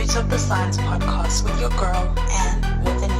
Roots of the Science podcast with your girl, Anne with an E.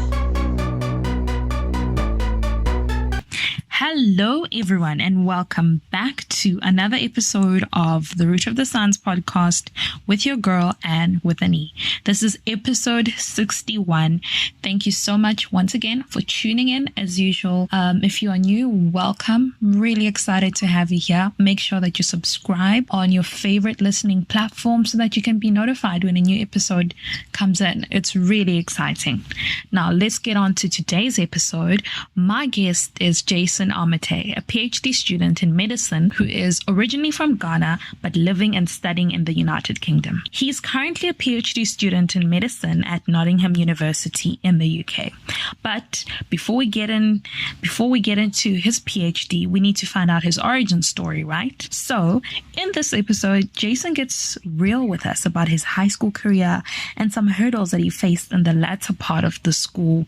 Hello, everyone, and welcome back to another episode of the Root of the Science podcast with your girl, Anne with an E. This is episode 61. Thank you so much once again for tuning in as usual. If you are new, welcome. Really excited to have you here. Make sure that you subscribe on your favorite listening platform so that you can be notified when a new episode comes in. It's really exciting. Now, let's get on to today's episode. My guest is Jason Armatey, a PhD student in medicine who is originally from Ghana but living and studying in the United Kingdom. He's currently a PhD student in medicine at Nottingham University in the UK. But before we get into his PhD, we need to find out his origin story, right? So in this episode, Jason gets real with us about his high school career and some hurdles that he faced in the latter part of his school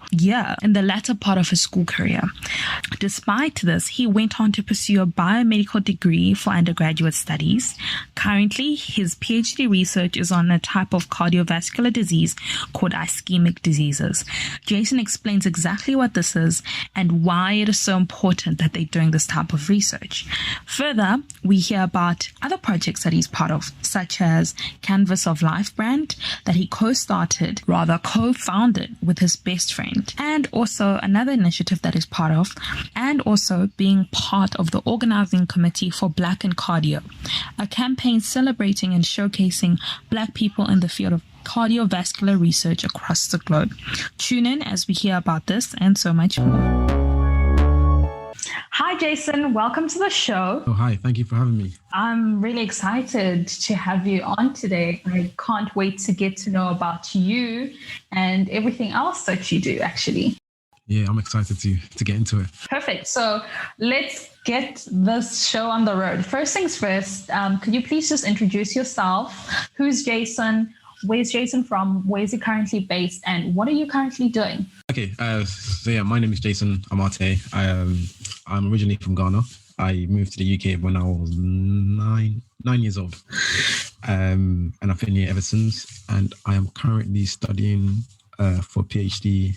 career. Despite this, he went on to pursue a biomedical degree for undergraduate studies. Currently, his PhD research is on a type of cardiovascular disease called ischemic diseases. Jason explains exactly what this is and why it is so important that they're doing this type of research. Further, we hear about other projects that he's part of, such as CanvasofLife brand that he co-founded with his best friend, and also another initiative that he's part of, and also being part of the organizing committee for BlackInCardio, a campaign celebrating and showcasing Black people in the field of cardiovascular research across the globe. Tune in as we hear about this and so much more. Hi, Jason. Welcome to the show. Oh, hi. Thank you for having me. I'm really excited to have you on today. I can't wait to get to know about you and everything else that you do, actually. Yeah, I'm excited to get into it. Perfect. So let's get this show on the road. First things first, could you please just introduce yourself? Who's Jason? Where's Jason from? Where is he currently based? And what are you currently doing? Okay. My name is Jason Armatey. I'm originally from Ghana. I moved to the UK when I was nine years old. And I've been here ever since. And I am currently studying for a PhD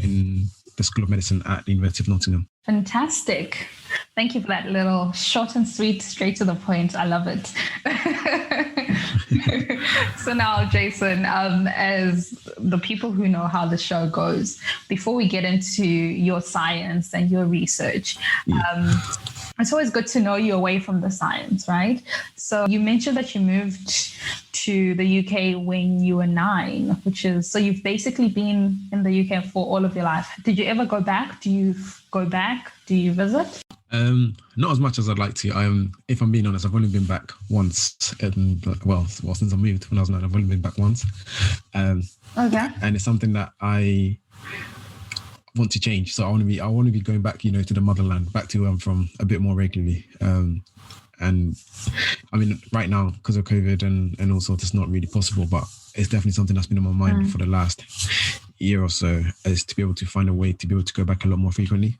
in the School of Medicine at the University of Nottingham. Fantastic. Thank you for that little short and sweet, straight to the point. I love it. So now, Jason, as the people who know how the show goes, before we get into your science and your research, it's always good to know you away from the science, right? So you mentioned that you moved to the UK when you were 9, so you've basically been in the UK for all of your life. Did you ever go back? Do you go back? Do you visit? Not as much as I'd like to. If I'm being honest, I've only been back once. Since I moved when I was 9, I've only been back once. Okay. And it's something that I want to change. So I want to be going back, to the motherland, back to where I'm from a bit more regularly. And I mean, right now, because of COVID and all sorts, it's not really possible, but it's definitely something that's been on my mind for the last year or so, is to be able to find a way to be able to go back a lot more frequently.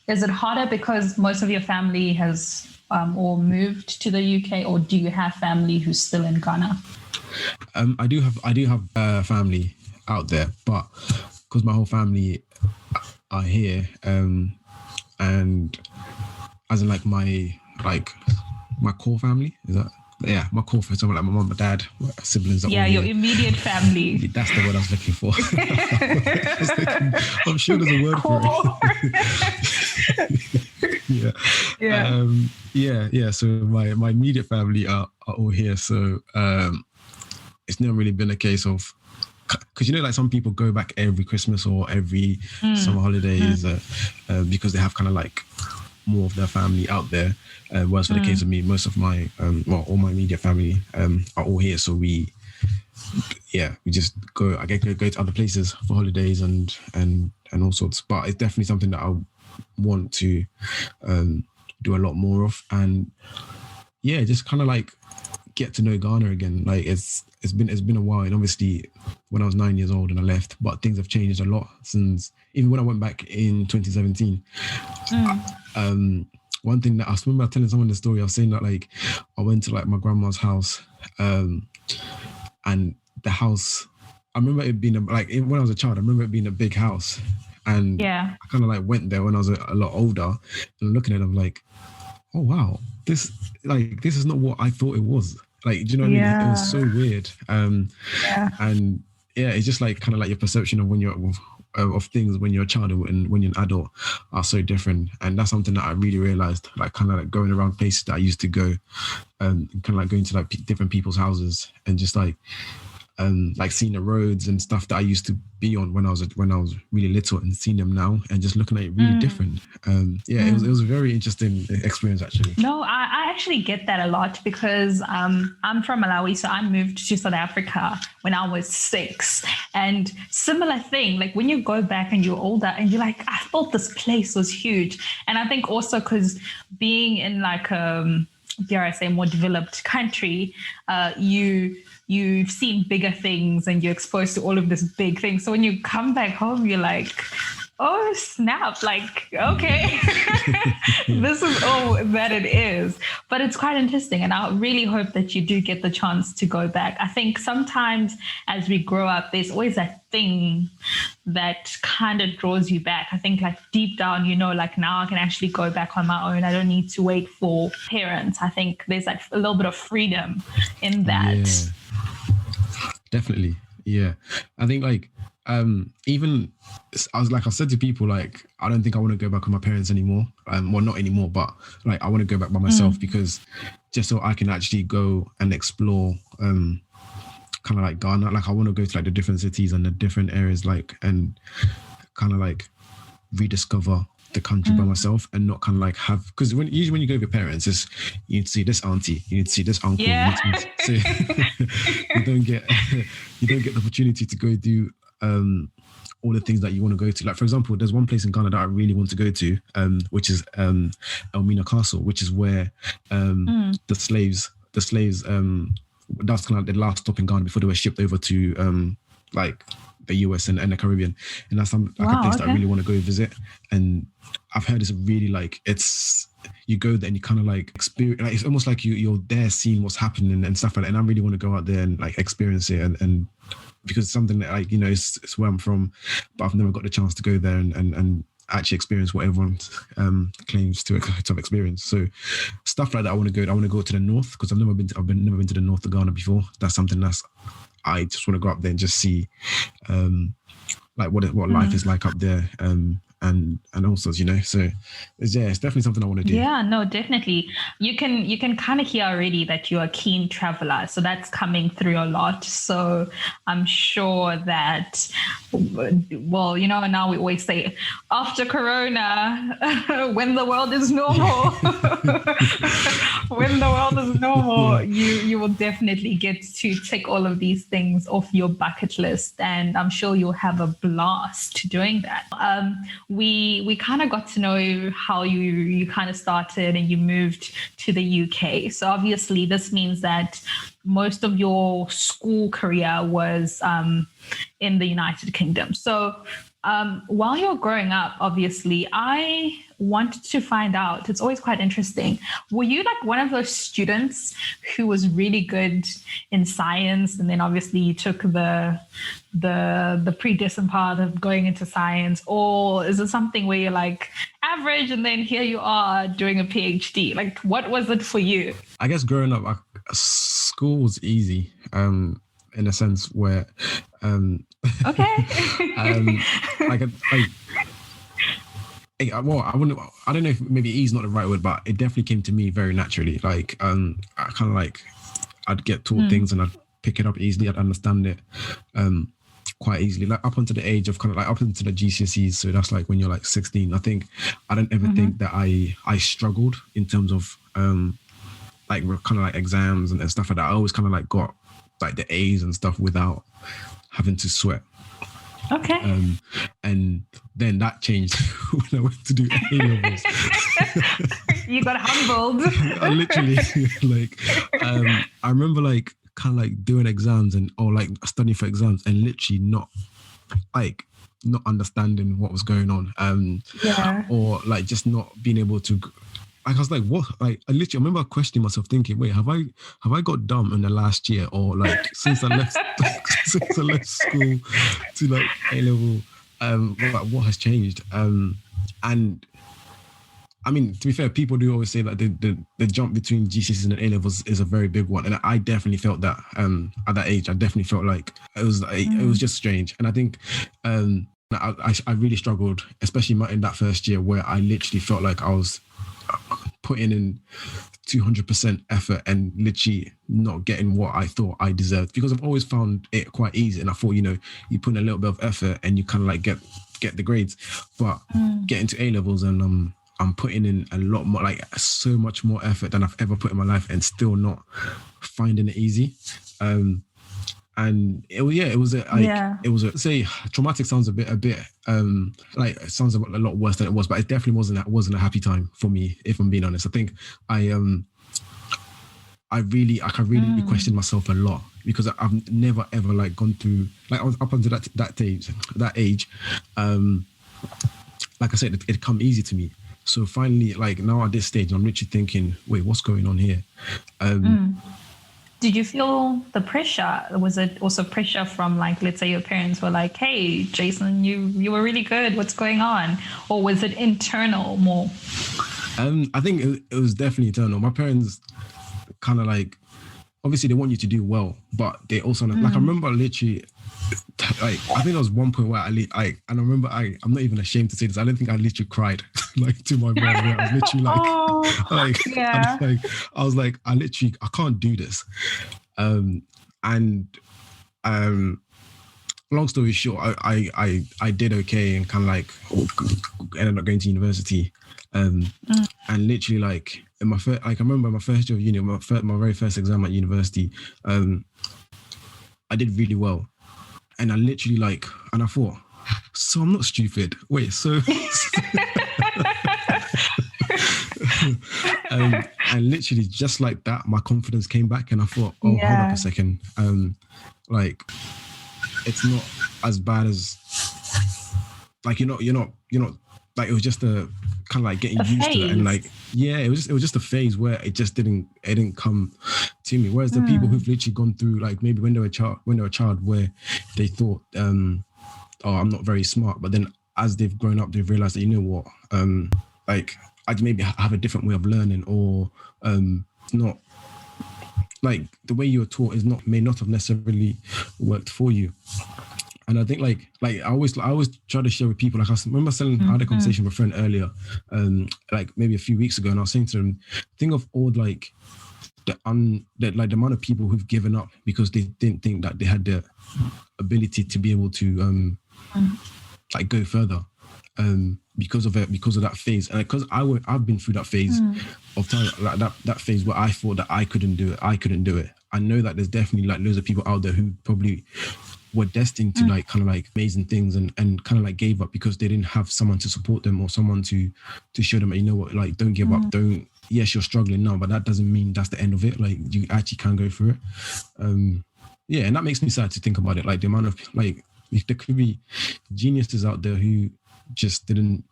Is it harder because most of your family has or moved to the UK, or do you have family who's still in Ghana? I do have family out there, but because my whole family are here, and as in my core family, is that? Yeah, my core family, someone like my mum, my dad, my siblings. Yeah, your immediate family. That's the word I was looking for. I'm sure there's a word for it. Yeah. So my immediate family are all here. So it's never really been a case of, because some people go back every Christmas or every summer holidays because they have kind of like more of their family out there. Whereas for the case of me, most of my, all my immediate family are all here. So we just go. I go to other places for holidays and all sorts. But it's definitely something that I want to do a lot more of, and just kind of like get to know Ghana again. Like it's been a while, and obviously when I was 9 years old and I left, but things have changed a lot since. Even when I went back in 2017. One thing that I remember telling someone the story, I was saying that like I went to like my grandma's house, and the house. I remember it being when I was a child. I remember it being a big house, and Yeah. I kind of like went there when I was a lot older, and looking at it, I'm like, oh wow, this is not what I thought it was. Like, do you know what I mean? It was so weird. Yeah. And yeah, it's just like kind of like your perception of when you're of things when you're a child and when you're an adult are so different. And that's something that I really realized, like kind of like going around places that I used to go, kind of like going to like different people's houses and just like seeing the roads and stuff that I used to be on when I was really little, and seeing them now and just looking at it really different. It was a very interesting experience actually. No, I actually get that a lot because I'm from Malawi, so I moved to South Africa when I was 6, and similar thing. Like when you go back and you're older and you're like, I thought this place was huge, and I think also because being in like dare I say more developed country, you've seen bigger things and you're exposed to all of this big things. So when you come back home, you're like, oh, snap. Like, okay, this is all that it is. But it's quite interesting. And I really hope that you do get the chance to go back. I think sometimes as we grow up, there's always that thing that kind of draws you back. I think like deep down, like now I can actually go back on my own. I don't need to wait for parents. I think there's like a little bit of freedom in that. Yeah. Definitely. Yeah. I think like, even I said to people, like, I don't think I want to go back with my parents anymore. Well, not anymore, but like, I want to go back by myself because just so I can actually go and explore, kind of like Ghana. Like I want to go to like the different cities and the different areas, like, and kind of like rediscover the country by myself and not kind of like have, because usually when you go with your parents, you need to see this auntie, you need to see this uncle, Yeah. so you don't get the opportunity to go do all the things that you want to go to. Like for example, there's one place in Ghana that I really want to go to, which is Elmina Castle, which is where the slaves that's kind of the last stop in Ghana before they were shipped over to like the US and the Caribbean, and that's a place that I really want to go visit. And I've heard it's really like, you go there and you kind of like experience, like it's almost like you're there seeing what's happening and stuff like that. And I really want to go out there and like experience it, and because it's something that like, it's where I'm from, but I've never got the chance to go there and actually experience what everyone claims to have experienced. So stuff like that, I want to go to the north, because I've never been to the north of Ghana before. That's something I just want to go up there and just see like what life is like up there, and also, so it's definitely something I want to do. Yeah, no, definitely. You can kind of hear already that you're a keen traveler, so that's coming through a lot. So I'm sure that, well, now we always say after Corona, when the world is normal, you will definitely get to tick all of these things off your bucket list, and I'm sure you'll have a blast doing that. We kind of got to know how you kind of started and you moved to the UK. So obviously this means that most of your school career was in the United Kingdom. So while you're growing up, obviously, I wanted to find out, it's always quite interesting, were you like one of those students who was really good in science, and then obviously you took the predestined path of going into science, or is it something where you're like average and then here you are doing a PhD? Like, what was it for you? I guess growing up, school was easy, in a sense where okay. I don't know if maybe ease is not the right word, but it definitely came to me very naturally. Like, I kind of like, I'd get taught things and I'd pick it up easily. I'd understand it quite easily, like up until the age of kind of like up into the GCSEs. So that's like when you're like 16. I think I don't ever think that I struggled in terms of like kind of like exams and stuff like that. I always kind of like got like the A's and stuff without having to sweat. Okay. And then that changed when I went to do A-levels. You got humbled. I literally like, I remember like kind of like doing exams or like studying for exams and literally not understanding what was going on. Or like just not being able to I was like, what? Like, I literally remember questioning myself, thinking, wait, have I got dumb in the last year, or like since I left since I left school to like A level? What has changed? And I mean, to be fair, people do always say that the jump between GCSEs and A levels is a very big one, and I definitely felt that. At that age, I definitely felt like it was just strange, and I think I really struggled, especially in that first year, where I literally felt like I was putting in 200% effort and literally not getting what I thought I deserved, because I've always found it quite easy, and I thought, you put in a little bit of effort and you kind of like get the grades, but getting to A levels and I'm putting in a lot more, like so much more effort than I've ever put in my life, and still not finding it easy. And it was say traumatic sounds a bit like it sounds a lot worse than it was, but it definitely wasn't a happy time for me, if I'm being honest. I think I really questioned myself a lot, because I've never ever like gone through, like I was up until that age. Like I said, it come easy to me. So finally, like now at this stage, I'm literally thinking, wait, what's going on here? Did you feel the pressure? Was it also pressure from, like, let's say your parents were like, hey, Jason, you were really good, what's going on? Or was it internal more? I think it was definitely internal. My parents kind of like, obviously they want you to do well, but they also, like, I remember literally, like, I think there was one point where I'm not even ashamed to say this, I don't think I literally cried like to my mom, where I was literally like, I can't do this. Long story short, I did okay and kind of like ended up going to university. And literally, like, in my first, like, I remember my first year of uni, my very first exam at university, I did really well. And I literally and I thought, so I'm not stupid. Wait, so... and literally just like that, my confidence came back, and I thought, hold up a second. Like, it's not as bad as, like, you're not like, it was just a kind of like getting used to it, and like, it was just a phase where it didn't come to me. Whereas the people who've literally gone through, like, maybe when they were a child, where they thought, I'm not very smart, but then as they've grown up, they've realized that, you know what, like, I'd maybe have a different way of learning, or not, like, the way you were taught may not have necessarily worked for you. And I think like I always try to share with people. Like, I remember I had a conversation with a friend earlier, like maybe a few weeks ago, and I was saying to them, think of all like the amount of people who've given up because they didn't think that they had the ability to be able to like go further, because of that phase. And because I've been through that phase of time, like that phase where I thought that I couldn't do it. I know that there's definitely like loads of people out there who probably were destined to like kind of like amazing things and kind of like gave up because they didn't have someone to support them, or someone to show them, you know what, like, don't give up. Yes, you're struggling now, but that doesn't mean that's the end of it. Like, you actually can go through it. And that makes me sad to think about it. Like, the amount of, like, there could be geniuses out there who just didn't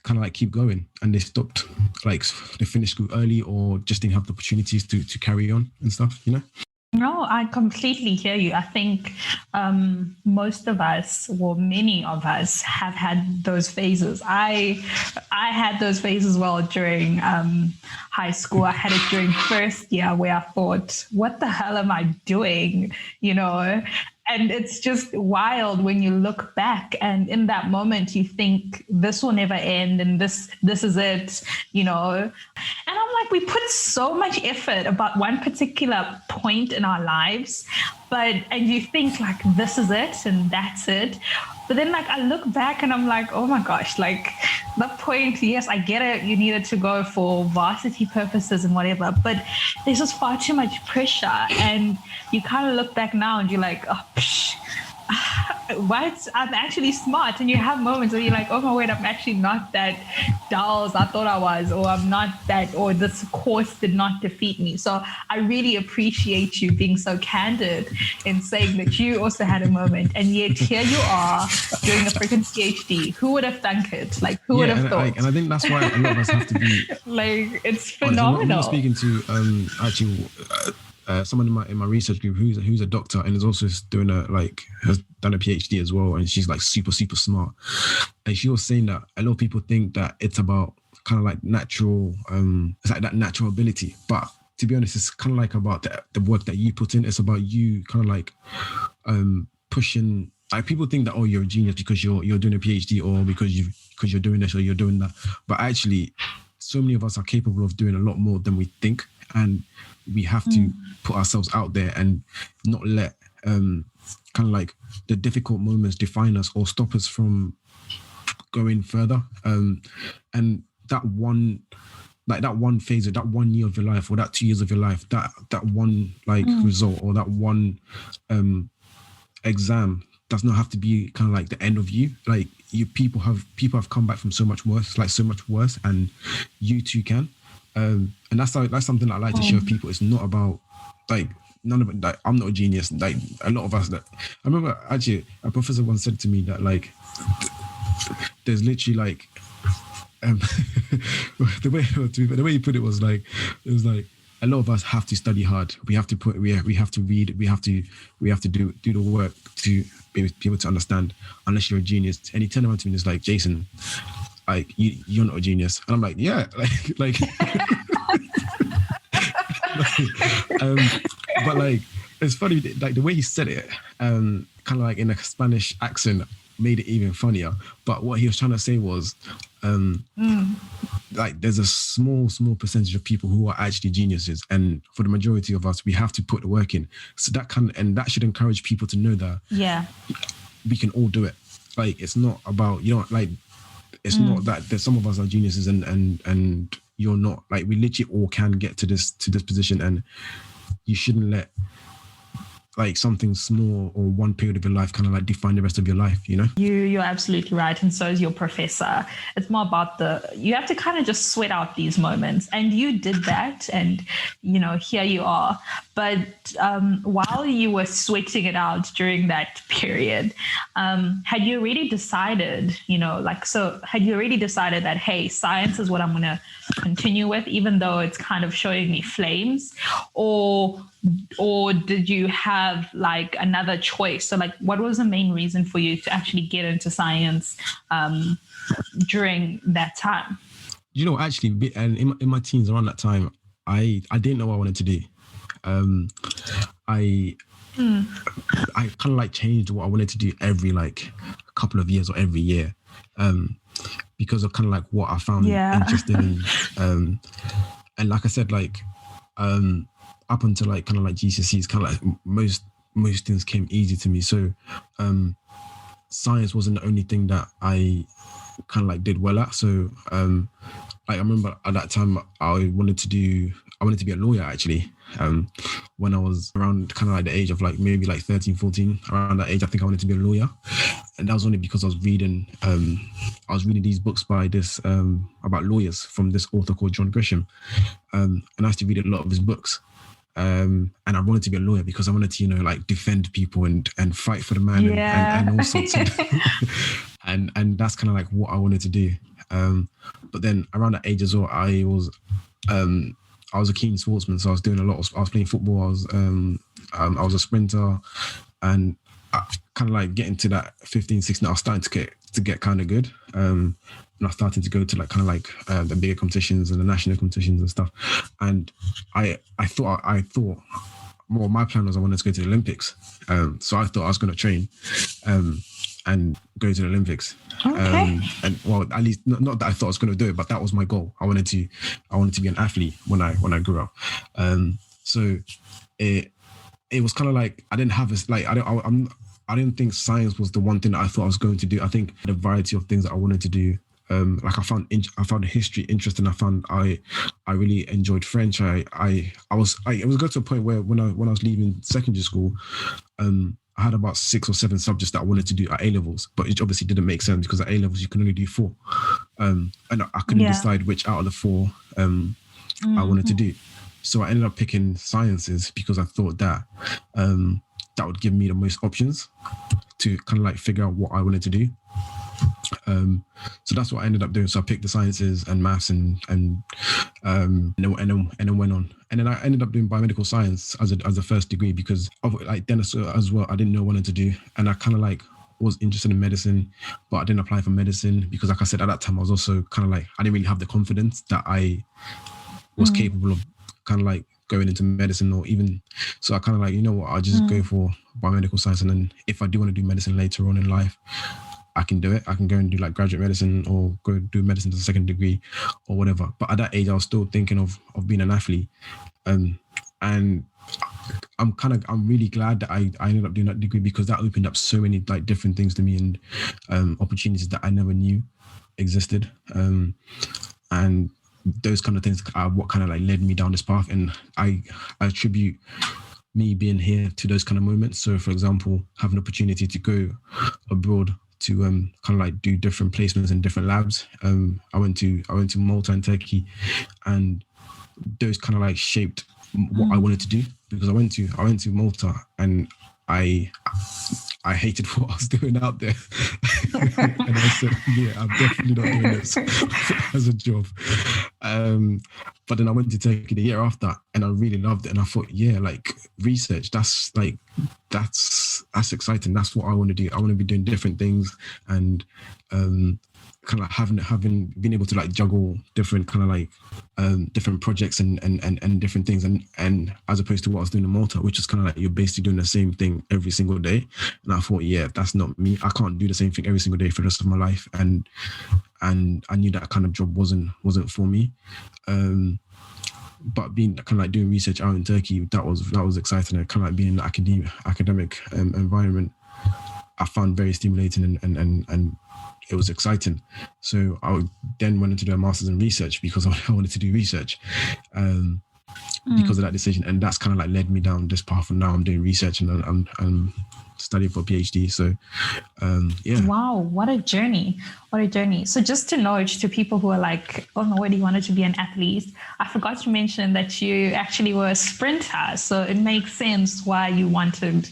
kind of like keep going, and they stopped, like, they finished school early, or just didn't have the opportunities to carry on and stuff, you know? No, I completely hear you. I think most of us, well, many of us have had those phases. I had those phases as well during high school. I had it during first year, where I thought, what the hell am I doing? You know? And it's just wild when you look back, and in that moment you think this will never end, and this is it, you know. And I'm like, we put so much effort about one particular point in our lives, and you think like, this is it and that's it. But then, like, I look back and I'm like, oh my gosh, like, that point, yes, I get it, you needed to go for varsity purposes and whatever, but there's just far too much pressure, and you kind of look back now and you're like, what? I'm actually smart. And you have moments where you're like, oh my word, I'm actually not that dull as I thought I was, or I'm not that, or this course did not defeat me. So I really appreciate you being so candid in saying that you also had a moment. And yet here you are doing a freaking PhD. Who would have thunk it? Like, who would have thought? And I think that's why a lot of us have to be like, it's honest. I phenomenal. remember speaking to actually someone in my research group who's a doctor and is also doing has done a PhD as well, and she's like super smart. And she was saying that a lot of people think that it's about kind of like natural, it's like that natural ability, but to be honest, it's kind of like about the work that you put in. It's about you kind of like pushing. Like people think that, oh, you're a genius because you're doing a PhD or because you're doing this or you're doing that, but actually, so many of us are capable of doing a lot more than we think, and we have to put ourselves out there and not let kind of like the difficult moments define us or stop us from going further. And that one phase of that 1 year of your life or that 2 years of your life, that one result or that one exam does not have to be kind of like the end of you. Like people have come back from so much worse, and you too can. And that's something I like to share with people. It's not about like none of it. Like I'm not a genius. Like a lot of us that I remember actually a professor once said to me that like there's literally like the way he put it was like it was like a lot of us have to study hard. We have to read. We have to do the work to be able to understand. Unless you're a genius. And he turned around to me and was like, Jason, like you're not a genius. And I'm like, yeah, like but like it's funny, like the way he said it, kind of like in a Spanish accent made it even funnier. But what he was trying to say was like there's a small percentage of people who are actually geniuses, and for the majority of us we have to put the work in. So that should encourage people to know that we can all do it. Like it's not about, like it's not that there's some of us are geniuses and you're not. Like we literally all can get to this position, and you shouldn't let like something small or one period of your life kind of like define the rest of your life, You're absolutely right. And so is your professor. It's more about you have to kind of just sweat out these moments. And you did that. And, here you are. But while you were sweating it out during that period, had you already decided, had you already decided that, hey, science is what I'm going to continue with, even though it's kind of showing me flames? Or did you have like another choice? So like, what was the main reason for you to actually get into science during that time? Actually, and in my teens around that time, I didn't know what I wanted to do. I kind of like changed what I wanted to do every like couple of years or every year, because of kind of like what I found interesting. And like I said, like up until like kind of like GCSEs, kind of like most things came easy to me. So science wasn't the only thing that I kind of like did well at. So like I remember at that time I wanted to be a lawyer actually. When I was around kind of like the age of like maybe like 13, 14, around that age, I think I wanted to be a lawyer. And that was only because I was reading these books by this about lawyers from this author called John Grisham. And I used to read a lot of his books. And I wanted to be a lawyer because I wanted to, like defend people and fight for the man and all sorts of and that's kind of like what I wanted to do. But then around that age as well, I was a keen sportsman, so I was playing football. I was a sprinter, and I kind of like getting to that 15, 16, I was starting to get kind of good. And I started to go to like kind of like the bigger competitions and the national competitions and stuff. And I thought, well, my plan was I wanted to go to the Olympics. So I thought I was going to train and go to the Olympics. Okay. And well, at least not that I thought I was going to do it, but that was my goal. I wanted to be an athlete when I grew up. So it was kind of like I didn't have this like I didn't think science was the one thing that I thought I was going to do. I think the variety of things that I wanted to do. Like I found history interesting. I found I really enjoyed French. It was got to a point where when I was leaving secondary school, I had about 6 or 7 subjects that I wanted to do at A levels, but it obviously didn't make sense because at A levels you can only do 4, and I couldn't decide which out of the 4 I wanted to do. So I ended up picking sciences because I thought that that would give me the most options to kind of like figure out what I wanted to do. So that's what I ended up doing. So I picked the sciences and maths and then went on. And then I ended up doing biomedical science as a first degree because of like then as well, I didn't know what I wanted to do. And I kind of like was interested in medicine, but I didn't apply for medicine because like I said, at that time, I was also kind of like, I didn't really have the confidence that I was capable of kind of like going into medicine or even, so I kind of like, you know what, I'll just go for biomedical science. And then if I do want to do medicine later on in life, I can do it. I can go and do like graduate medicine or go do medicine as a second degree or whatever. But at that age, I was still thinking of being an athlete. And I'm really glad that I ended up doing that degree because that opened up so many like different things to me and opportunities that I never knew existed. And those kind of things are what kind of like led me down this path. And I attribute me being here to those kind of moments. So for example, having an opportunity to go abroad to kind of like do different placements in different labs. I went to Malta and Turkey, and those kind of like shaped what I wanted to do because I went to Malta and I hated what I was doing out there. And I said, yeah, I'm definitely not doing this as a job. But then I went to Turkey the year after and I really loved it. And I thought, yeah, like research, that's exciting. That's what I want to do. I want to be doing different things and kind of having been able to like juggle different kind of like different projects and different things and as opposed to what I was doing in Malta, which is kind of like you're basically doing the same thing every single day. And I thought, yeah, that's not me. I can't do the same thing every single day for the rest of my life. And I knew that kind of job wasn't for me. But being kind of like doing research out in Turkey, that was exciting. And kind of like being in an academic environment, I found very stimulating and it was exciting. So I then went into do a master's in research because I wanted to do research because of that decision. And that's kind of like led me down this path. And now I'm doing research and I'm studying for a PhD. So yeah. Wow, what a journey. What a journey. So just to note to people who are like, oh no, you wanted to be an athlete, I forgot to mention that you actually were a sprinter. So it makes sense why you wanted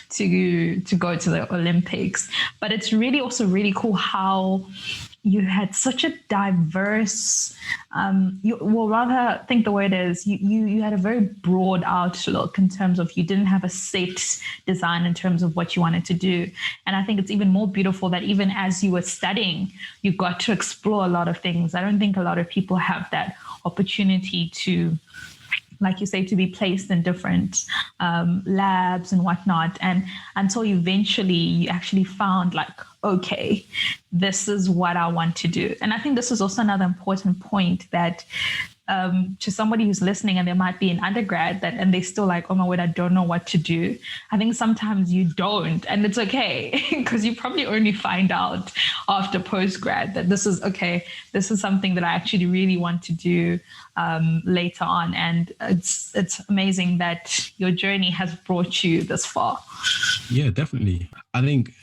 to go to the Olympics. But it's really also really cool how you had such a diverse, rather think the word is you had a very broad outlook in terms of you didn't have a set design in terms of what you wanted to do. And I think it's even more beautiful that even as you were studying, you got to explore a lot of things. I don't think a lot of people have that opportunity to, like you say, to be placed in different labs and whatnot. And until eventually you actually found like, okay, this is what I want to do. And I think this is also another important point that to somebody who's listening and they might be an undergrad and they're still like, oh my word, I don't know what to do. I think sometimes you don't, and it's okay because you probably only find out after postgrad that this is something that I actually really want to do later on. And it's amazing that your journey has brought you this far. Yeah, definitely. I think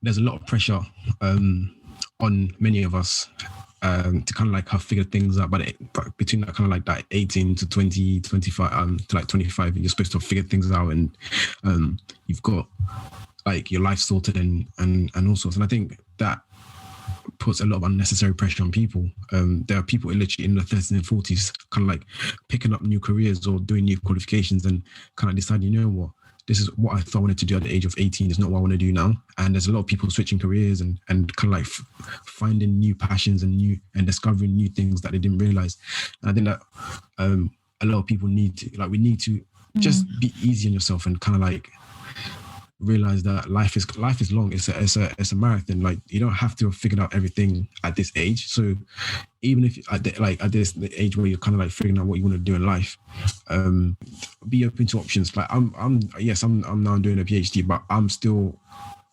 there's a lot of pressure on many of us to kind of like have figured things out, but between that kind of like that 18 to 20, 25, to like 25, you're supposed to have figured things out and you've got like your life sorted and all sorts. And I think that puts a lot of unnecessary pressure on people. There are people literally in their 30s and 40s kind of like picking up new careers or doing new qualifications and kind of deciding, you know what, this is what I thought I wanted to do at the age of 18. It's not what I want to do now. And there's a lot of people switching careers and kind of like finding new passions and discovering new things that they didn't realize. And I think that a lot of people need to just be easy on yourself and kind of like realize that life is long. It's a marathon. Like you don't have to have figured out everything at this age. So even if at the age where you're kind of like figuring out what you want to do in life, be open to options. Like I'm now doing a PhD, but I'm still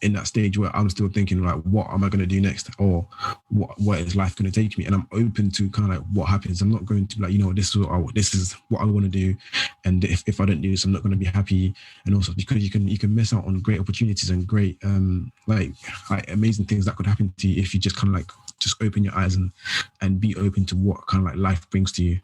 in that stage where I'm still thinking like, what am I going to do next, or what is life going to take me? And I'm open to kind of like what happens. I'm not going to be like, you know, this is what I want to do, and if I don't do this, I'm not going to be happy. And also because you can miss out on great opportunities and great like amazing things that could happen to you if you just kind of like just open your eyes and be open to what kind of like life brings to you.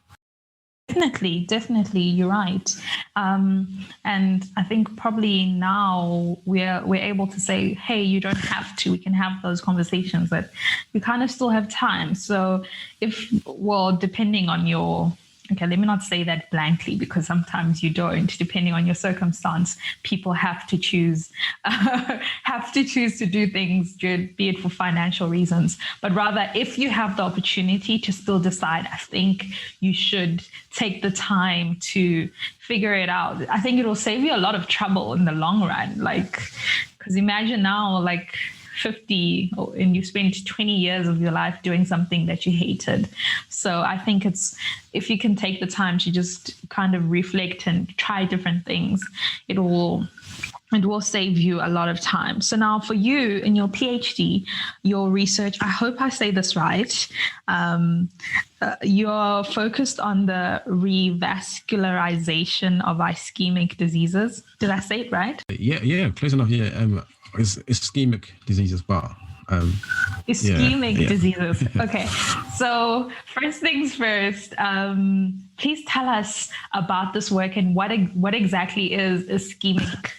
Definitely, you're right. And I think probably now we're able to say, hey, you don't have to. We can have those conversations, but we kind of still have time. So depending on your, okay, let me not say that blankly, because sometimes you don't. Depending on your circumstance, people have to choose to do things, be it for financial reasons. But rather, if you have the opportunity to still decide, I think you should take the time to figure it out. I think it will save you a lot of trouble in the long run. Like, because imagine now, like 50 and you spent 20 years of your life doing something that you hated. So I think if you can take the time to just kind of reflect and try different things, it will save you a lot of time. So now for you in your PhD, your research, I hope I say this right, you're focused on the revascularization of ischemic diseases. Did I say it right? Yeah, close enough. Yeah, it's ischemic diseases, but ischemic diseases. Okay, so first things first, please tell us about this work and what exactly is ischemic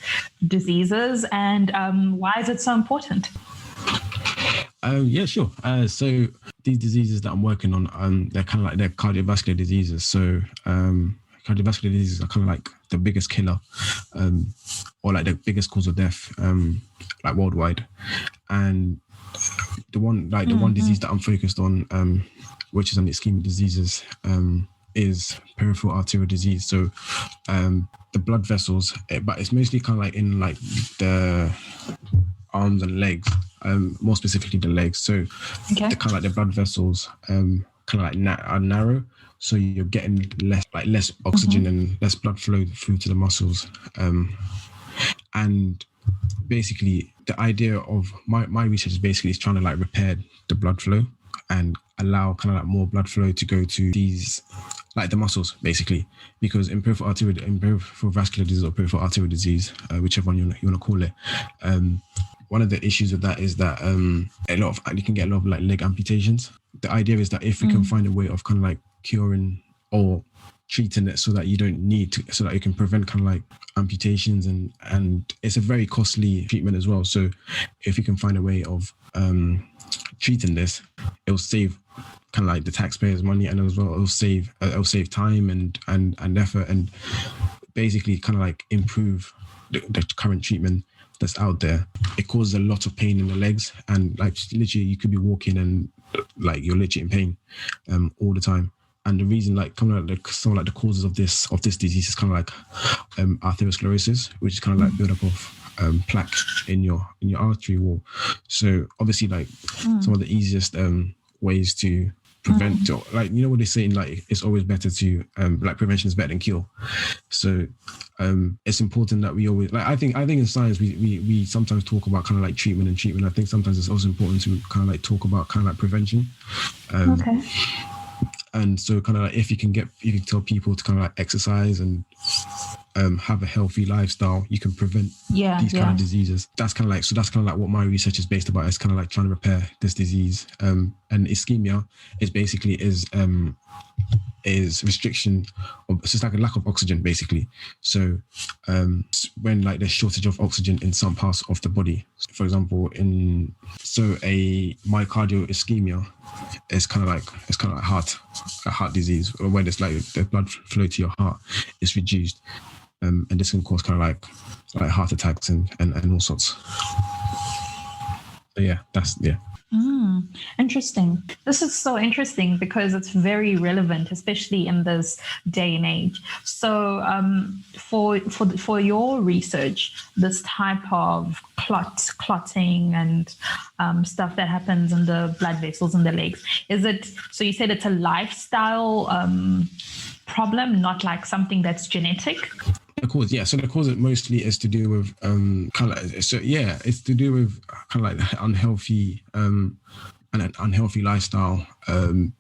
diseases, and why is it so important? Yeah, sure. So these diseases that I'm working on, they're kind of like they're cardiovascular diseases. So cardiovascular diseases are kind of like the biggest killer, or like the biggest cause of death, like worldwide. And the one disease that I'm focused on, which is on ischemic diseases, is peripheral arterial disease. So the blood vessels, but it's mostly kind of like in like the arms and legs, more specifically the legs. So the kind of like the blood vessels kind of like are narrow. So you're getting less oxygen and less blood flow through to the muscles. And basically the idea of my research is basically trying to like repair the blood flow and allow kind of like more blood flow to go to these, like the muscles basically, because in peripheral vascular disease or peripheral arterial disease, whichever one you want to call it, one of the issues with that is that you can get a lot of like leg amputations. The idea is that if we can find a way of kind of like curing or treating it so that you don't need to, so that you can prevent kind of like amputations, and it's a very costly treatment as well. So if you can find a way of treating this, it will save kind of like the taxpayers' money, and as well it'll save time and effort, and basically kind of like improve the current treatment that's out there. It causes a lot of pain in the legs, and like literally you could be walking and like you're literally in pain all the time. And the reason, like, kind of like some of like the causes of this disease is kind of like atherosclerosis, which is kind of like build up of plaque in your artery wall. So obviously, like some of the easiest ways to prevent, or, like, you know what they say, like it's always better to like prevention is better than cure. So it's important that we always, like, I think in science we sometimes talk about kind of like treatment. I think sometimes it's also important to kind of like talk about kind of like prevention. And so kind of like if you can tell people to kind of like exercise and have a healthy lifestyle, you can prevent these kind of diseases. That's kind of like what my research is based about. It's kind of like trying to repair this disease. And ischemia is basically is restriction of, so it's like a lack of oxygen basically. So when like there's shortage of oxygen in some parts of the body, for example, a myocardial ischemia is kind of like heart disease, or where there's like the blood flow to your heart is reduced, and this can cause kind of like heart attacks and all sorts. So yeah. Interesting. This is so interesting because it's very relevant, especially in this day and age. So for your research, this type of clotting and stuff that happens in the blood vessels in the legs, is it, so you said it's a lifestyle problem, not like something that's genetic? The cause, yeah. So the cause mostly is to do with kind of it's to do with kind of like unhealthy and an unhealthy lifestyle and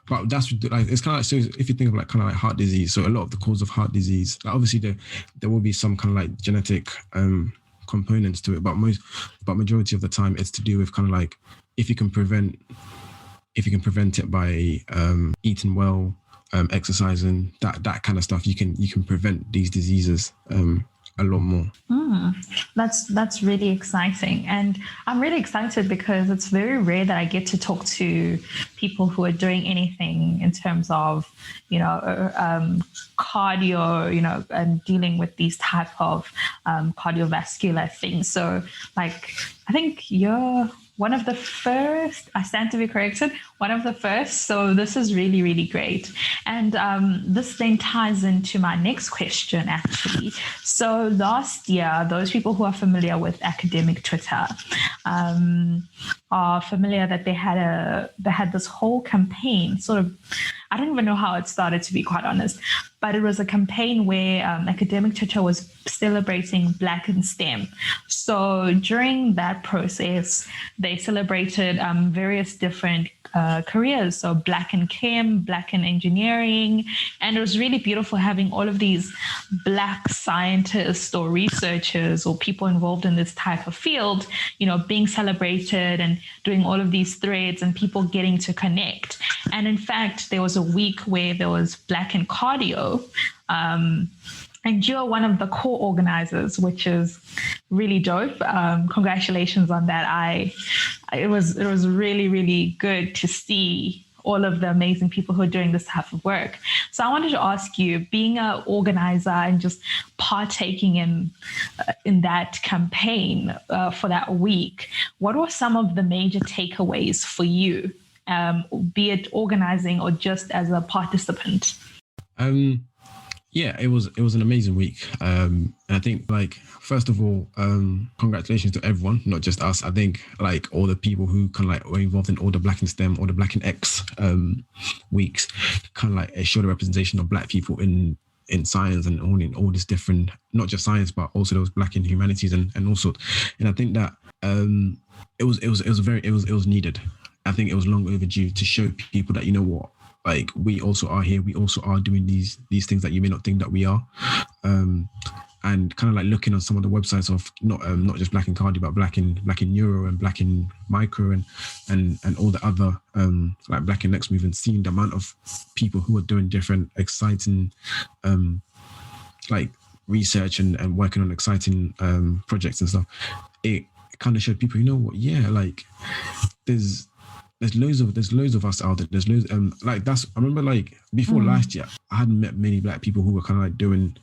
but that's like it's kind of like, so if you think of like kind of like heart disease, so a lot of the cause of heart disease, like obviously there will be some kind of like genetic components to it, but majority of the time it's to do with kind of like if you can prevent it by eating well, exercising, that kind of stuff, you can prevent these diseases a lot more. That's really exciting, and I'm really excited because it's very rare that I get to talk to people who are doing anything in terms of cardio, and dealing with these type of cardiovascular things. So like I think you're one of the first, I stand to be corrected, one of the first. So this is really, really great. And this then ties into my next question, actually. So last year, those people who are familiar with academic Twitter are familiar that they had this whole campaign, sort of, I don't even know how it started, to be quite honest, but it was a campaign where academic Twitter was celebrating Black in STEM. So during that process, they celebrated various different careers. So Black in Chem, Black in Engineering. And it was really beautiful having all of these Black scientists or researchers or people involved in this type of field, being celebrated and doing all of these threads and people getting to connect. And in fact, there was a week where there was BlackInCardio. And you're one of the co-organizers, which is really dope. Congratulations on that. It was really, really good to see all of the amazing people who are doing this type of work. So I wanted to ask you, being an organizer and just partaking in that campaign for that week, what were some of the major takeaways for you, be it organizing or just as a participant? Yeah, it was an amazing week. And I think, like, first of all, congratulations to everyone, not just us. I think like all the people who kind of like were involved in all the Black in STEM or the Black in X weeks, kind of like a showed a representation of Black people in science and all this different, not just science, but also those Black in humanities and all sorts. And I think that it was needed. I think it was long overdue to show people that, you know what, like we also are here, we also are doing these things that you may not think that we are, and kind of like looking on some of the websites of not just BlackInCardio, but Black in Neuro and Black in Micro and all the other like Black in Next movement, seeing the amount of people who are doing different exciting like research and working on exciting projects and stuff. It kind of showed people, you know what, yeah, like there's loads of us out there. There's loads, like that's. I remember like before last year, I hadn't met many Black people who were kind of like doing,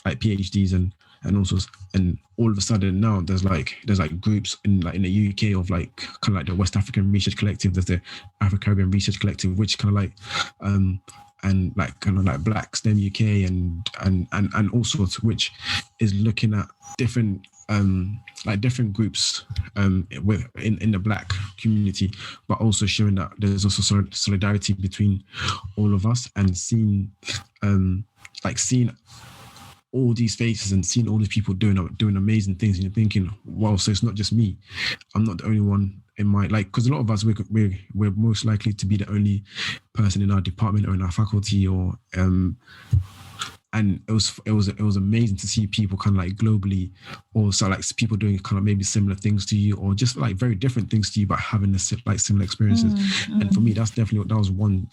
like PhDs and all sorts. And all of a sudden now there's like groups in the UK of like kind of like the West African Research Collective. There's the Afro-Caribbean Research Collective, which kind of like, and like kind of like Black STEM UK and all sorts, which is looking at different. Like different groups in the Black community, but also showing that there's also solidarity between all of us, and seeing all these faces and seeing all these people doing amazing things, and you're thinking, wow, so it's not just me. I'm not the only one in my, like, because a lot of us we're most likely to be the only person in our department or in our faculty or and it was amazing to see people kind of like globally, also like people doing kind of maybe similar things to you, or just like very different things to you, but having like similar experiences. And for me, that was one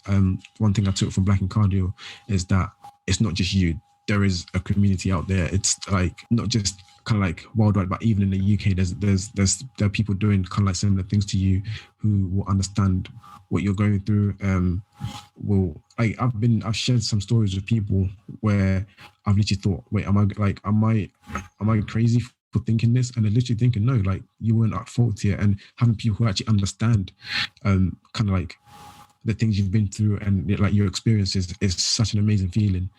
thing I took from BlackInCardio, is that it's not just you. There is a community out there. It's like not just kind of like worldwide, but even in the UK, there are people doing kind of like similar things to you who will understand what you're going through. I've shared some stories with people where I've literally thought, wait, am I crazy for thinking this? And they're literally thinking, no, like you weren't at fault here. And having people who actually understand kind of like the things you've been through and like your experiences is such an amazing feeling.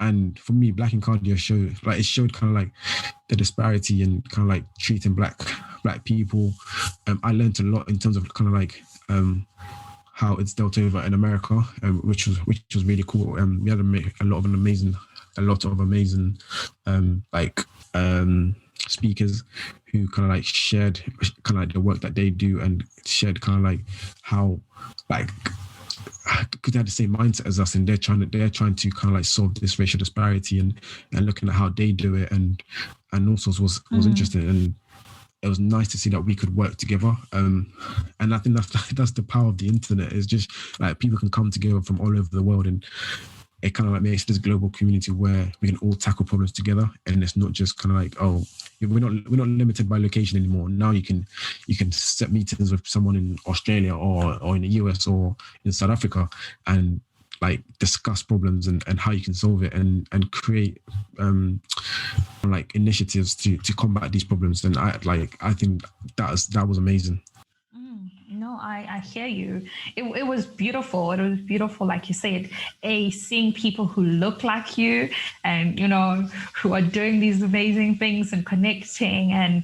And for me, BlackInCardio showed kind of like the disparity and kind of like treating black people. I learned a lot in terms of kind of like how it's dealt over in America, which was really cool. We had a lot of amazing speakers who kind of like shared kind of like the work that they do, and shared kind of like how like, because they had the same mindset as us, and they're trying to kind of like solve this racial disparity, and looking at how they do it, and also was interesting, and it was nice to see that we could work together. And I think that's the power of the internet, is just like people can come together from all over the world, and it kind of like makes this global community where we can all tackle problems together. And it's not just kind of like, oh, we're not limited by location anymore. Now you can set meetings with someone in Australia or in the US or in South Africa, and like discuss problems and how you can solve it, and create like initiatives to combat these problems. And I think that was amazing. No, I hear you. It was beautiful. It was beautiful, like you said, seeing people who look like you, and, you know, who are doing these amazing things and connecting and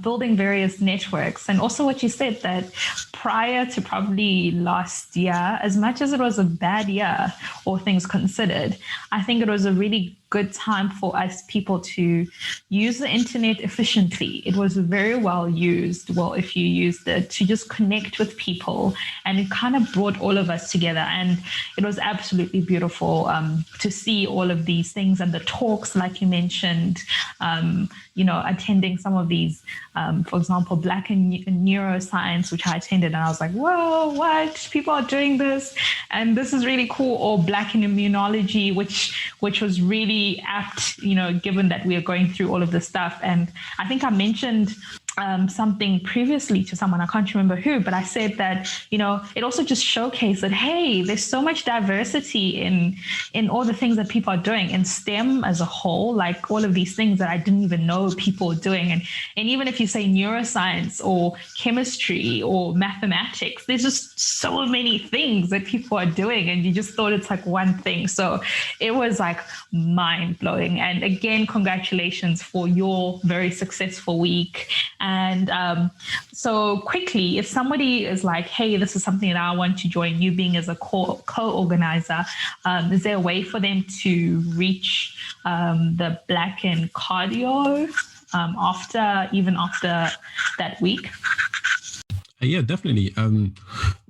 building various networks. And also what you said, that prior to probably last year, as much as it was a bad year, all things considered, I think it was a really good time for us people to use the internet efficiently. It was very well used. Well, if you used it to just connect with people, and it kind of brought all of us together. And it was absolutely beautiful to see all of these things, and the talks, like you mentioned, you know, attending some of these, for example, Black in Neuroscience, which I attended, and I was like, whoa, what? People are doing this, and this is really cool. Or Black in Immunology, which was really apt, you know, given that we are going through all of this stuff. And I think I mentioned something previously to someone, I can't remember who, but I said that, you know, it also just showcased that, hey, there's so much diversity in all the things that people are doing in STEM as a whole, like all of these things that I didn't even know people were doing. And even if you say neuroscience or chemistry or mathematics, there's just so many things that people are doing, and you just thought it's like one thing. So it was like mind blowing. And again, congratulations for your very successful week. And so quickly, if somebody is like, hey, this is something that I want to join, you being as a co-organizer, is there a way for them to reach the BlackInCardio after that week? Yeah, definitely.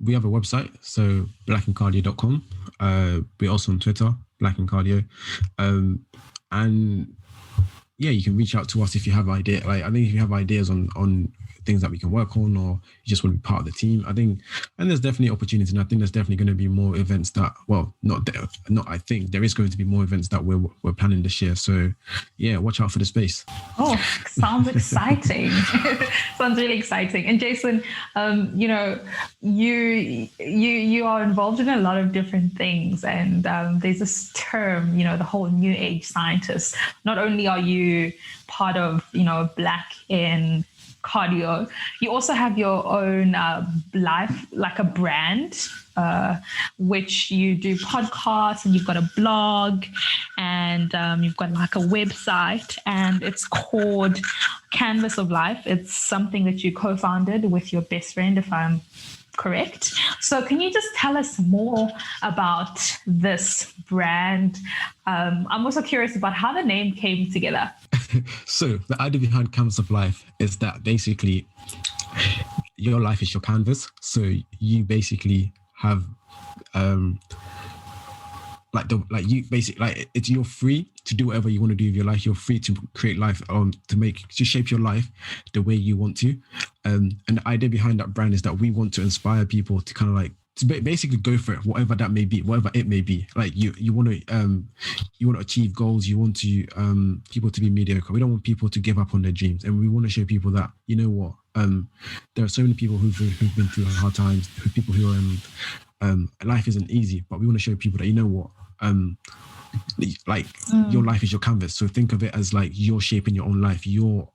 We have a website, so BlackInCardio.com. We're also on Twitter, BlackInCardio. And yeah, you can reach out to us if you have ideas. Like, I think if you have ideas on things that we can work on, or you just want to be part of the team, I think, and there's definitely opportunity. And I think there's definitely going to be more events that, well, I think there is going to be more events that we're planning this year. So yeah, watch out for the space. Oh, sounds exciting. Sounds really exciting. And Jason, you know, you are involved in a lot of different things, and there's this term, you know, the whole new age scientist. Not only are you part of, you know, Black in Cardio, you also have your own life, like a brand, which you do podcasts, and you've got a blog, and you've got like a website, and it's called CanvasofLife. It's something that you co-founded with your best friend, if I'm correct. So can you just tell us more about this brand? I'm also curious about how the name came together. So the idea behind Canvasoflife is that basically your life is your canvas. So you basically have you're free to do whatever you want to do with your life. You're free to create life, to shape your life the way you want to. And the idea behind that brand is that we want to inspire people to kind of like, to basically go for it, whatever that may be, whatever it may be. Like you want to achieve goals. You want to people to be mediocre. We don't want people to give up on their dreams, and we want to show people that, you know what, there are so many people who've been through hard times, people who are life isn't easy, but we want to show people that, you know what, your life is your canvas. So think of it as like you're shaping your own life. You're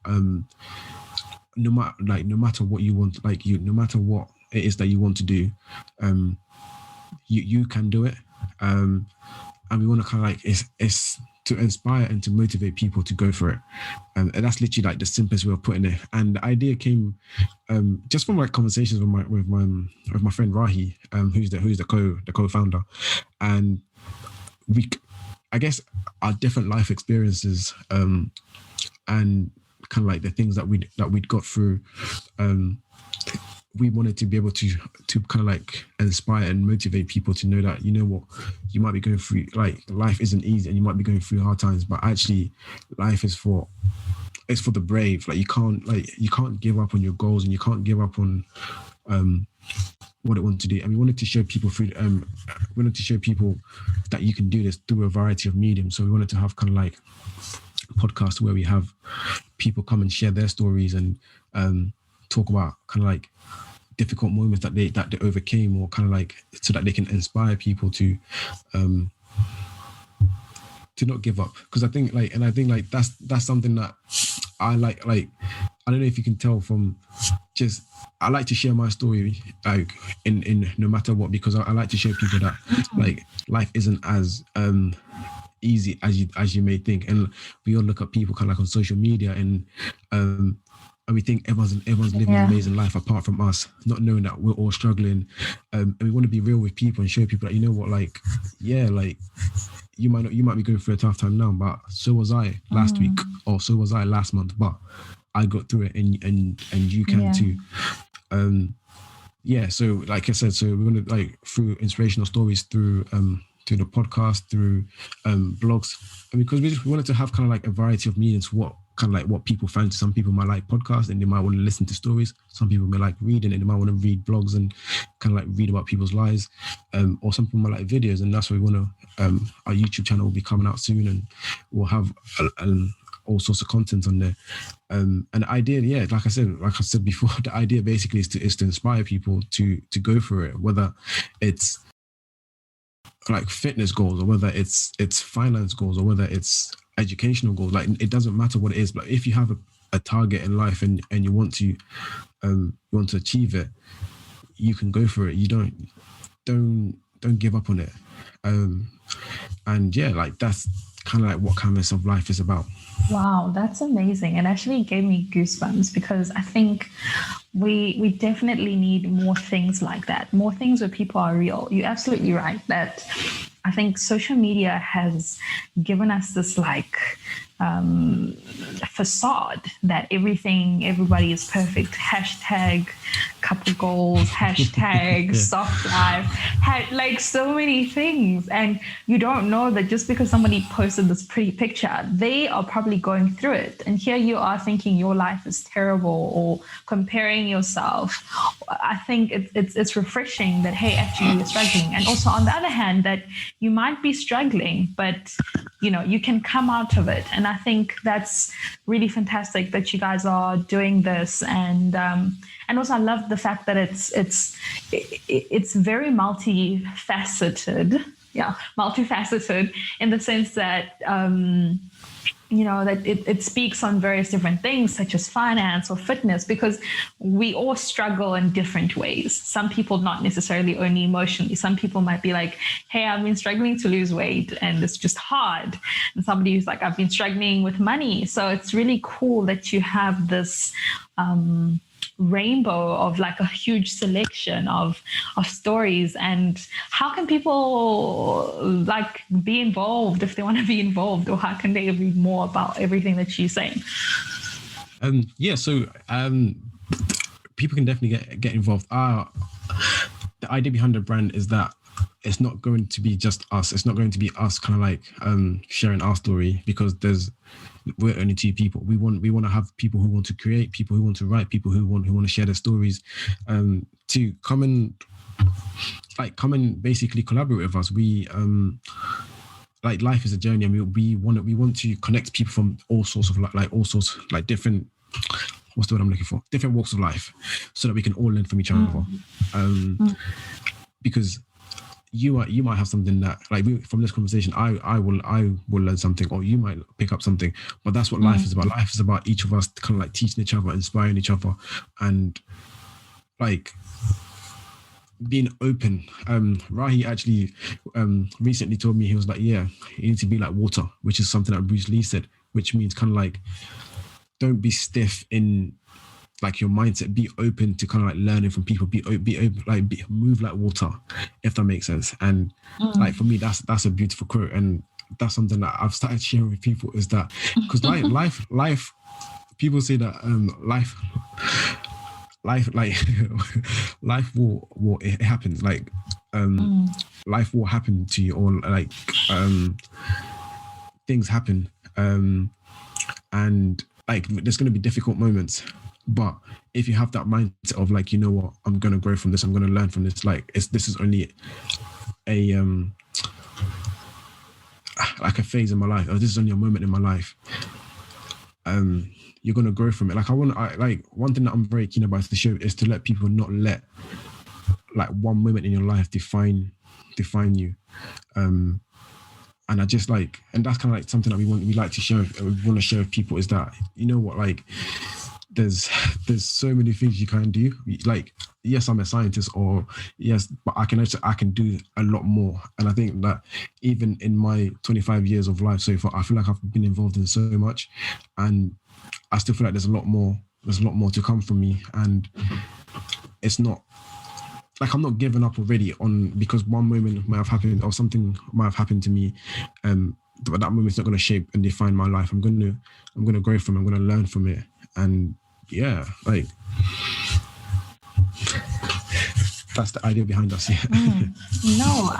no matter what you want, no matter what it is that you want to do, you can do it. And we want to kind of like, it's to inspire and to motivate people to go for it. And that's literally like the simplest way of putting it. And the idea came just from like conversations with my friend Rahi, who's the co-founder. And I guess our different life experiences and kind of like the things that we'd got through, we wanted to be able to kind of like inspire and motivate people to know that, you know what, you might be going through, like, life isn't easy and you might be going through hard times, but actually life is for the brave. Like, you can't give up on your goals, and you can't give up on what it wants to do. And we wanted to show people that you can do this through a variety of mediums. So we wanted to have kind of like podcasts where we have people come and share their stories and talk about kind of like difficult moments that they overcame, or kind of like so that they can inspire people to not give up. Because I think like that's something that I like. I don't know if you can tell from just, I like to share my story like in no matter what, because I like to show people that like life isn't as easy as you may think. And we all look at people kind of like on social media and we think everyone's living an amazing life apart from us, not knowing that we're all struggling. And we want to be real with people and show people that, you know what, like, yeah, like you might be going through a tough time now, but so was I last week, or so was I last month, but I got through it, and you can too. So like I said, so we're going to, like, through inspirational stories, through the podcast, through blogs, and because we wanted to have kind of like a variety of meanings, what people fancy. Some people might like podcasts and they might want to listen to stories. Some people may like reading and they might want to read blogs and kind of like read about people's lives. Or some people might like videos, and that's why we want to, our YouTube channel will be coming out soon, and we'll have all sorts of content on there. And the idea, like I said before, the idea basically is to inspire people to go for it, whether it's like fitness goals, or whether it's finance goals, or whether it's educational goals. Like, it doesn't matter what it is, but if you have a target in life and you want to achieve it, you can go for it. You don't give up on it. And yeah, like, that's kind of like what Canvas of Life is about. Wow, that's amazing. It actually gave me goosebumps, because I think we definitely need more things like that, more things where people are real. You're absolutely right that I think social media has given us this like facade that everybody is perfect. Hashtag couple goals, hashtag soft life, like so many things. And you don't know that just because somebody posted this pretty picture, they are probably going through it. And here you are thinking your life is terrible, or comparing yourself. I think it's refreshing that, hey, actually you're struggling. And also on the other hand, that you might be struggling, but you can come out of it. And I think that's really fantastic that you guys are doing this. And also I love the fact that it's very multifaceted. Yeah, multifaceted in the sense that that it speaks on various different things, such as finance or fitness, because we all struggle in different ways. Some people not necessarily only emotionally. Some people might be like, hey, I've been struggling to lose weight and it's just hard. And somebody who's like, I've been struggling with money. So it's really cool that you have this rainbow of like a huge selection of stories. And how can people like be involved if they want to be involved, or how can they read more about everything that you're saying? So people can definitely get involved. The idea behind the brand is that it's not going to be just us. It's not going to be us kind of like sharing our story, because we're only two people. We want to have people who want to create, people who want to write, people who want to share their stories, to come and basically collaborate with us. We like, life is a journey, and we want to connect people from all sorts of different, what's the word I'm looking for? Different walks of life, so that we can all learn from each other. Because you might have something that, like, from this conversation, I will learn something, or you might pick up something. But that's what life is about. Life is about each of us kind of like teaching each other, inspiring each other, and like being open. Rahi actually recently told me, he was like, yeah, you need to be like water, which is something that Bruce Lee said, which means kind of like, don't be stiff in like your mindset, be open to kind of like learning from people, be open, like move like water, if that makes sense. And like for me, that's a beautiful quote, and that's something that I've started sharing with people, is that because life people say that life like life will it happens, like life will happen to you, or like things happen, and like there's going to be difficult moments, but if you have that mindset of like, you know what, I'm going to grow from this, I'm going to learn from this, like this is only a like a phase in my life, or this is only a moment in my life, you're going to grow from it. Like like one thing that I'm very keen about the show is to let people not let like one moment in your life define you. And I just like, and that's kind of like something that we like to share, we want to share with people, is that, you know what, like there's so many things you can do. Like, yes, I'm a scientist, or yes, but I can do a lot more. And I think that even in my 25 years of life so far, I feel like I've been involved in so much, and I still feel like there's a lot more to come from me. And it's not like I'm not giving up already on, because one moment might have happened or something might have happened to me, but that moment's not going to shape and define my life. I'm going to grow from it. I'm going to learn from it. And yeah, like that's the idea behind us. Yeah. No.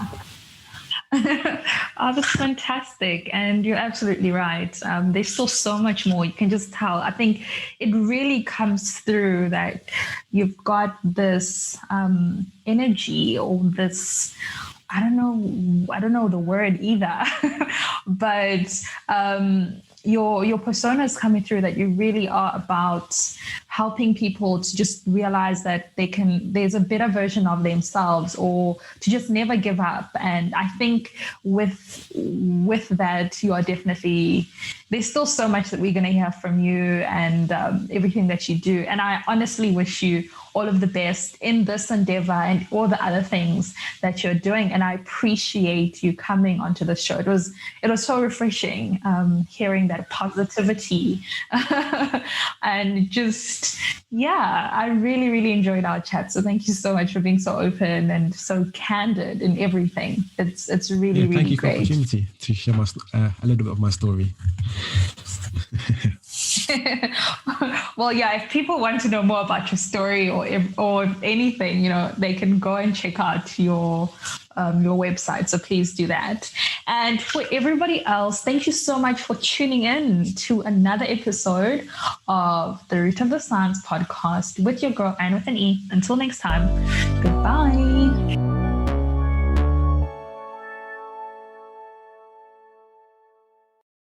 Oh, that's fantastic. And you're absolutely right. There's still so much more. You can just tell. I think it really comes through that you've got this energy, or this, I don't know the word either, but your persona is coming through, that you really are about helping people to just realize that there's a better version of themselves, or to just never give up. And I think with that, you are definitely, there's still so much that we're going to hear from you, and everything that you do. And I honestly wish you all of the best in this endeavor and all the other things that you're doing. And I appreciate you coming onto the show. It was so refreshing hearing that positivity and just, yeah, I really, really enjoyed our chat. So thank you so much for being so open and so candid in everything. It's really, really thank you great. for the opportunity to share a little bit of my story. Well, yeah, if people want to know more about your story or anything, they can go and check out your website. So please do that. And for everybody else, thank you so much for tuning in to another episode of the Root of the Science podcast with your girl, Anne with an E. Until next time, goodbye.